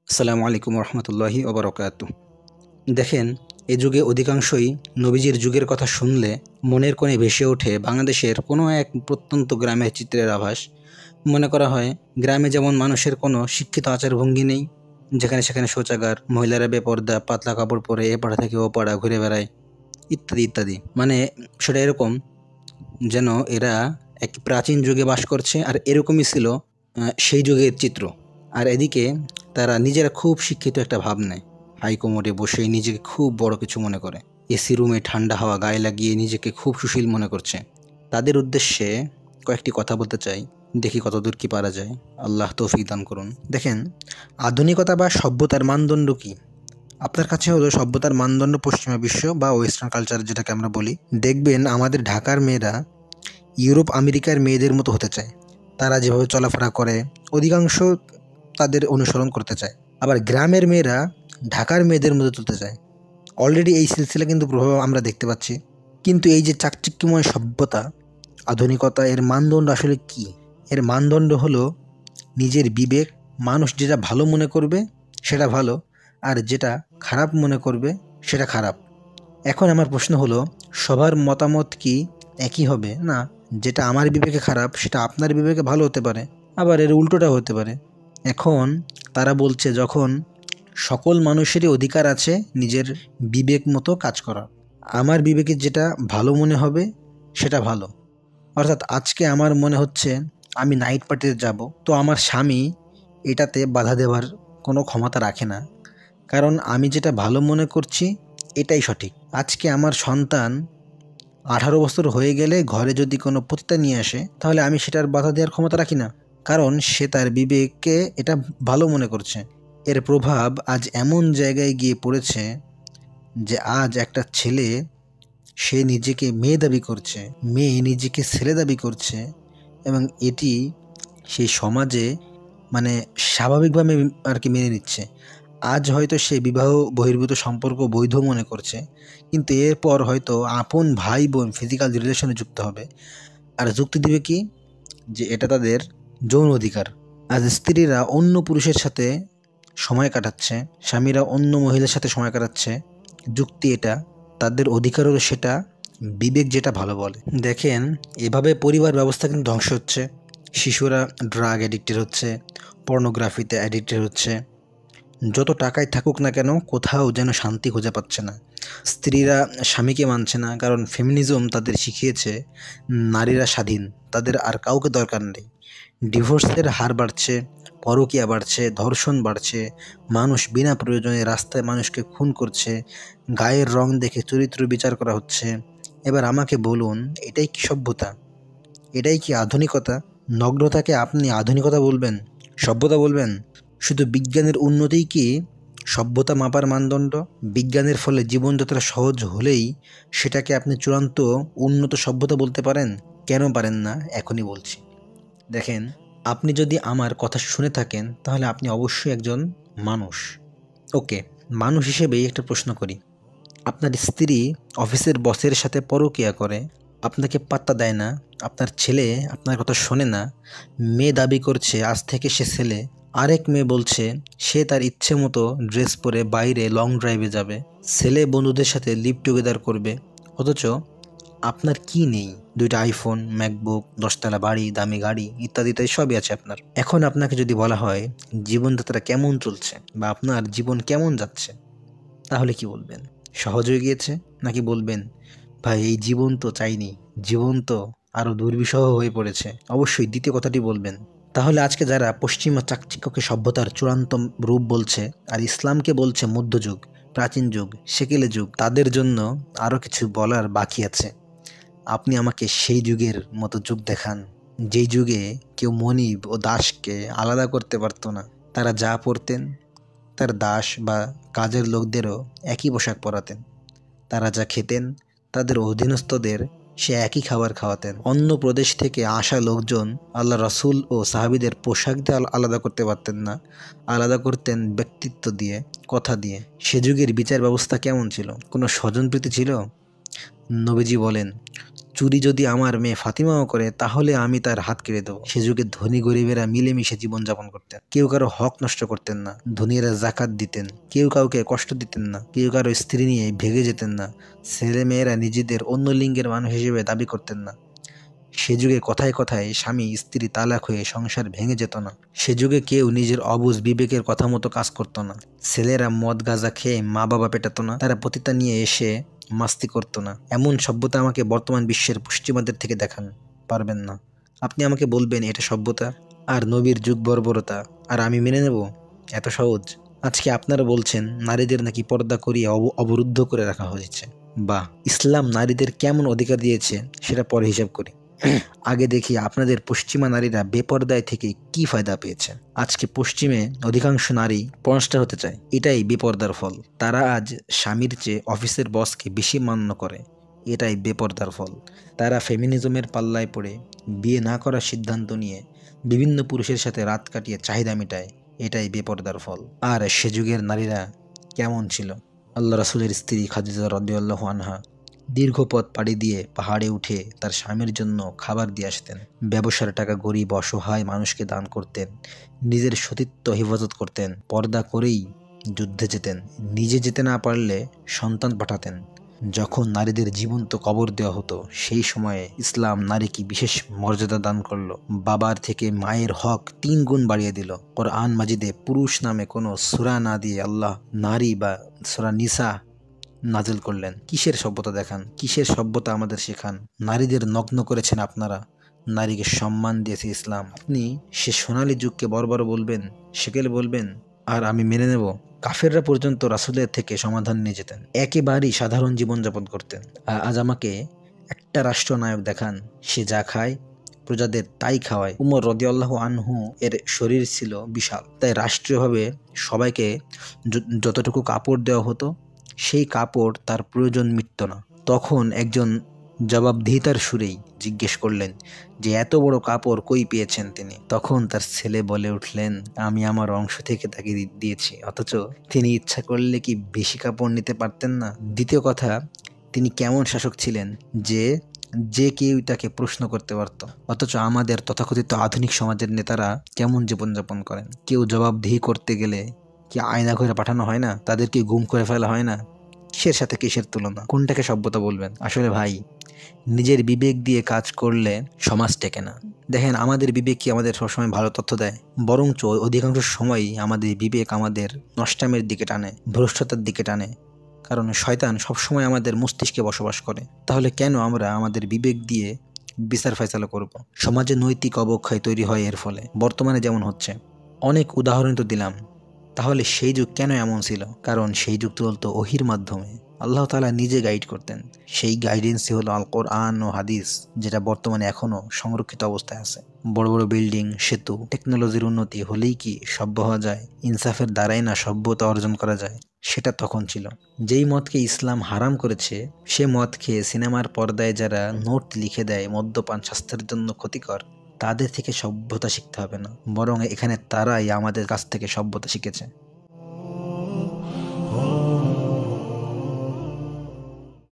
আসসালামু আলাইকুম রহমতুল্লাহি ওবরাকাতু। দেখেন, এই যুগে অধিকাংশই নবীজির যুগের কথা শুনলে মনের কোণে ভেসে ওঠে বাংলাদেশের কোনো এক প্রত্যন্ত গ্রামের চিত্রের আভাস। মনে করা হয় গ্রামে যেমন মানুষের কোনো শিক্ষিত আচারভঙ্গি নেই, যেখানে সেখানে শৌচাগার, মহিলারা বেপর্দা পাতলা কাপড় পরে এ পাড়া থেকে ও পাড়া ঘুরে বেড়ায়, ইত্যাদি ইত্যাদি। মানে সেটা এরকম যেন এরা এক প্রাচীন যুগে বাস করছে, আর এরকমই ছিল সেই যুগের চিত্র। আর এদিকে তারা নিজেরা খুব শিক্ষিত একটা ভাব নেয়, হাই কোমরে বসে নিজেকে খুব বড় কিছু মনে করে, এসি রুমে ঠান্ডা হাওয়া গায়ে লাগিয়ে নিজেকে খুব সুশীল মনে করছে। তাদের উদ্দেশ্যে কয়েকটি কথা বলতে চাই, দেখি কতদূর কি পারা যায়। আল্লাহ তৌফিক দান করুন। দেখেন, আধুনিকতা বা সভ্যতার মানদণ্ড কি? আপনার কাছে হলো সভ্যতার মানদণ্ড পশ্চিমা বিশ্ব বা ওয়েস্টার্ন কালচার, যেটাকে আমরা বলি। দেখবেন আমাদের ঢাকার মেয়েরা ইউরোপ আমেরিকার মেয়েদের মতো হতে চায়। তারা যেভাবে চলাফেরা করে অধিকাংশ তাদের অনুসরণ করতে চায়। আবার গ্রামের মেয়েরা ঢাকার মেয়েদের মতো তুলতে চায়। অলরেডি এই সিলসিলা কিন্তু প্রভাব আমরা দেখতে পাচ্ছি। কিন্তু এই যে চাকচিক্যময় সভ্যতা, আধুনিকতা, এর মানদণ্ড আসলে কি? এর মানদণ্ড হলো নিজের বিবেক। মানুষ যেটা ভালো মনে করবে সেটা ভালো, আর যেটা খারাপ মনে করবে সেটা খারাপ। এখন আমার প্রশ্ন হলো, সবার মতামত কি একই হবে? না, যেটা আমার বিবেকে খারাপ সেটা আপনার বিবেকে ভালো হতে পারে, আবার এর উল্টোটা হতে পারে। এখন তারা বলছে যখন সকল মানুষেরই অধিকার আছে নিজের বিবেক মতো কাজ করার, আমার বিবেকে যেটা ভালো মনে হবে সেটা ভালো। অর্থাৎ আজকে আমার মনে হচ্ছে আমি নাইট পার্টিতে যাব, তো আমার স্বামী এটাতে বাধা দেওয়ার কোনো ক্ষমতা রাখে না, কারণ আমি যেটা ভালো মনে করছি এটাই সঠিক। আজকে আমার সন্তান 18 বছর হয়ে গেলে ঘরে যদি কোনো পতিতা নিয়ে আসে, তাহলে আমি সেটার বাধা দেওয়ার ক্ষমতা রাখি না, কারণ সে তার বিবেককে এটা ভালো মনে করছে। এর প্রভাব আজ এমন জায়গায় গিয়ে পড়েছে যে আজ একটা ছেলে, সে নিজেকে মেয়ে দাবি করছে, মেয়ে নিজেকে ছেলে দাবি করছে, এবং এটি সেই সমাজে মানে স্বাভাবিকভাবে আর কি মেনে নিচ্ছে। আজ হয়তো সে বিবাহ বহির্ভূত সম্পর্ক বৈধ মনে করছে, কিন্তু এরপর হয়তো আপন ভাই বোন ফিজিক্যাল রিলেশনে যুক্ত হবে, আর যুক্তি দিবে কি যে এটা তাদের যৌন অধিকার। আজ স্ত্রীরা অন্য পুরুষের সাথে সময় কাটাচ্ছে, স্বামীরা অন্য মহিলার সাথে সময় কাটাচ্ছে, যুক্তি এটা তাদের অধিকার হলো সেটা, বিবেক যেটা ভালো বলে। দেখেন, এভাবে পরিবার ব্যবস্থা কিন্তু ধ্বংস হচ্ছে। শিশুরা ড্রাগ অ্যাডিক্টেড হচ্ছে, পর্নোগ্রাফিতে অ্যাডিক্টেড হচ্ছে। যত টাকায় থাকুক না কেন কোথাও যেন শান্তি খুঁজে পাচ্ছে না। স্ত্রীরা স্বামীকে মানছে না, কারণ ফেমিনিজম তাদের শিখিয়েছে নারীরা স্বাধীন, তাদের আর কাউকে দরকার নেই। ডিভোর্সের হার বাড়ছে, পরকীয়া বাড়ছে, ধর্ষণ বাড়ছে, মানুষ বিনা প্রয়োজনে রাস্তায় মানুষকে খুন করছে, গায়ের রং দেখে চরিত্র বিচার করা হচ্ছে। এবার আমাকে বলুন, এটাই কি সভ্যতা? এটাই কি আধুনিকতা? নগ্নতাকে আপনি আধুনিকতা বলবেন? সভ্যতা বলবেন? শুধু বিজ্ঞানের উন্নতিই কি সভ্যতা মাপার মানদণ্ড? বিজ্ঞানের ফলে জীবনযাত্রা সহজ হলেই সেটাকে আপনি চূড়ান্ত উন্নত সভ্যতা বলতে পারেন? কেন পারেন না এখনই বলছি। দেখেন, আপনি যদি আমার কথা শুনে থাকেন তাহলে আপনি অবশ্যই একজন মানুষ। ওকে, মানুষ হিসেবেই একটা প্রশ্ন করি। আপনার স্ত্রী অফিসের বসের সাথে পরকীয়া করে, আপনাকে পাত্তা দেয় না, আপনার ছেলে আপনার কথা শোনে না, মেয়ে দাবি করছে আজ থেকে সে ছেলে, আরেক মেয়ে বলছে সে তার ইচ্ছে মতো ড্রেস পরে বাইরে লং ড্রাইভে যাবে, ছেলে বন্ধুদের সাথে লিভ টুগেদার করবে, অথচ আপনার কি নেই? 2টা আইফোন, ম্যাকবুক, 10তলা বাড়ি, দামি গাড়ি, ইত্যাদি ইত্যাদি সবই আছে আপনার। এখন আপনাকে যদি বলা হয় জীবনযাত্রা কেমন চলছে বা আপনার জীবন কেমন যাচ্ছে, তাহলে কি বলবেন? সহজ হয়ে গিয়েছে? নাকি বলবেন ভাই এই জীবন তো চাইনি, জীবন তো আরও দুর্বিষহ হয়ে পড়েছে? অবশ্যই দ্বিতীয় কথাটি বলবেন। তাহলে আজকে যারা পশ্চিমা চাকচিক্যকে সভ্যতার চূড়ান্ত রূপ বলছে, আর ইসলামকে বলছে মধ্যযুগ, প্রাচীন যুগ, সেকেলে যুগ, তাদের জন্য আরও কিছু বলার বাকি আছে। আপনি আমাকে সেই যুগের মতো যুগ দেখান, যেই যুগে কেউ মনিব ও দাসকে আলাদা করতে পারতো না। তারা যা পড়তেন তার দাস বা কাজের লোকদেরও একই পোশাক পরাতেন। তারা যা খেতেন তাদের অধীনস্থদের সে একই খাবার খাওয়াতেন। অন্য প্রদেশ থেকে আসা লোকজন আল্লাহ রাসূল ও সাহাবীদের পোশাক দিয়ে আলাদা করতে পারতেন না, আলাদা করতেন ব্যক্তিত্ব দিয়ে, কথা দিয়ে। সে যুগের বিচার ব্যবস্থা কেমন ছিল? কোনো স্বজনপ্রীতি ছিল? নবীজি বলেন, চুরি যদি আমার মেয়ে ফাতিমাও করে তাহলে আমি তার হাত কেটে দেবো। সে যুগে ধনী গরিবেরা মিলেমিশে জীবনযাপন করতেন, কেউ কারো হক নষ্ট করতেন না, ধনীরা জাকাত দিতেন, কেউ কাউকে কষ্ট দিতেন না, কেউ কারো স্ত্রী নিয়ে ভেগে যেতেন না, ছেলে মেয়েরা নিজেদের অন্য লিঙ্গের মানুষ হিসেবে দাবি করতেন না। সে যুগে কথায় কথায় স্বামী স্ত্রী তালাক হয়ে সংসার ভেঙে যেত না। সে যুগে কেউ নিজের অবুঝ বিবেকের কথা মতো কাজ করতো না। ছেলেরা মদ গাঁজা খেয়ে মা বাবা পেটাতো না, তারা পতিতা নিয়ে এসে মাস্তি করতো না। এমন সভ্যতা আমাকে বর্তমান বিশ্বের পশ্চিমাদের থেকে দেখান পারবেন না। আপনি আমাকে বলবেন এটা সভ্যতা আর নবীর যুগ বর্বরতা, আর আমি মেনে নেব? এত সহজ? আজকে আপনারা বলছেন নারীদের নাকি পর্দা করিয়ে অবরুদ্ধ করে রাখা হয়েছে। বাহ, ইসলাম নারীদের কেমন অধিকার দিয়েছে সেটা পরে হিসাব করি। আগে দেখি আপনাদের পশ্চিমা নারীরা বেপর্দায় থেকে কি ফায়দা পেয়েছে। আজকে পশ্চিমে অধিকাংশ নারী পর্নস্টার হতে চায়, এটাই বেপর্দার ফল। তারা আজ স্বামীর চেয়ে অফিসের বসকে বেশি মান্য করে, এটাই বেপর্দার ফল। তারা ফেমিনিজমের পাল্লায় পড়ে বিয়ে না করার সিদ্ধান্ত নিয়ে বিভিন্ন পুরুষের সাথে রাত কাটিয়ে চাহিদা মেটায়, এটাই বেপর্দার ফল। আর সে যুগের নারীরা কেমন ছিল? আল্লাহ রাসূলের স্ত্রী খাদিজা রাদিয়াল্লাহু আনহা দীর্ঘ পথ পাড়ি দিয়ে পাহাড়ে উঠে তার স্বামীর জন্য খাবার দিয়ে আসতেন, ব্যবসার টাকা গরিব অসহায় মানুষকে দান করতেন, নিজের সতীত্ব হেফাজত করতেন, পর্দা করেই যুদ্ধে যেতেন, নিজে যেতে না পারলে সন্তান পাঠাতেন। যখন নারীদের জীবন্ত কবর দেওয়া হতো সেই সময়ে ইসলাম নারীকে বিশেষ মর্যাদা দান করলো। বাবার থেকে মায়ের হক 3 গুণ বাড়িয়ে দিল। কোরআন মাজিদে পুরুষ নামে কোনো সূরা না দিয়ে আল্লাহ নারী বা সূরা নিসা নাজিল করলেন। কিসের সভ্যতা দেখান, কিসের সভ্যতা আমাদের শেখান? নারীদের নগ্ন করেছেন আপনারা, নারীকে সম্মান দিয়েছে ইসলাম। আপনি সে সোনালী যুগকে বর্বর বলবেন, সেকেলে বলবেন, আর আমি মেনে নেব? কাফেররা পর্যন্ত রাসূলের থেকে সমাধান নিয়ে যেতেন, একেবারেই সাধারণ জীবনযাপন করতেন। আজ আমাকে একটা রাষ্ট্রনায়ক দেখান, সে যা খায় প্রজাদের তাই খাওয়ায়। উমর রাদিয়াল্লাহু আনহু এর শরীর ছিল বিশাল, তাই রাষ্ট্রীয়ভাবে সবাইকে যতটুকু কাপড় দেওয়া হতো সেই কাপড় তার প্রয়োজন মিটত না। তখন একজন জবাবদিহিতার সুরেই জিজ্ঞেস করলেন যে এত বড় কাপড় কই পেয়েছেন তিনি? তখন তার ছেলে বলে উঠলেন, আমি আমার অংশ থেকে তাকে দিয়েছি। অথচ তিনি ইচ্ছা করলে কি বেশি কাপড় নিতে পারতেন না? দ্বিতীয় কথা, তিনি কেমন শাসক ছিলেন যে যে কেউ তাকে প্রশ্ন করতে পারত। অথচ আমাদের তথাকথিত আধুনিক সমাজের নেতারা কেমন জীবনযাপন করেন? কেউ জবাবদিহি করতে গেলে কি আয়না করে পাঠানো হয় না? তাদেরকে গুম করে ফেলা হয় না? কিসের সাথে কিসের তুলনা? কোনটাকে সভ্যতা বলবেন? আসলে ভাই, নিজের বিবেক দিয়ে কাজ করলে সমাজ টেকে না। দেখেন, আমাদের বিবেক কি আমাদের সবসময় ভালো তথ্য দেয়? বরঞ্চ অধিকাংশ সময়ই আমাদের বিবেক আমাদের নষ্টামের দিকে টানে, ভ্রষ্টতার দিকে টানে। কারণ শয়তান সবসময় আমাদের মস্তিষ্কে বসবাস করে। তাহলে কেন আমরা আমাদের বিবেক দিয়ে বিচার ফয়সালা করব? সমাজে নৈতিক অবক্ষয় তৈরি হয় এর ফলে, বর্তমানে যেমন হচ্ছে। অনেক উদাহরণ তো দিলাম, তাহলে সেই যুগ কেন এমন ছিল? কারণ সেই যুগ চলতো ওহির মাধ্যমে, আল্লাহ তাআলা নিজে গাইড করতেন। সেই গাইডেন্সই হলো আল কোরআন ও হাদিস, যেটা বর্তমানে এখনো সংরক্ষিত অবস্থায় আছে। বড় বড় বিল্ডিং, সেতু, টেকনোলজির উন্নতি হলেই কি সভ্য হওয়া যায়? ইনসাফের দ্বারাই না সভ্যতা অর্জন করা যায়? সেটা তখন ছিল। যেই মদকে ইসলাম হারাম করেছে সে মদ খেয়ে সিনেমার পর্দায় যারা নোট লিখে দেয় মদ্যপান স্বাস্থ্যের জন্য ক্ষতিকর, তাদের থেকে সভ্যতা শিখতে হবে না, বরং এখানে তারাই আমাদের কাছ থেকে সভ্যতা শিখেছে।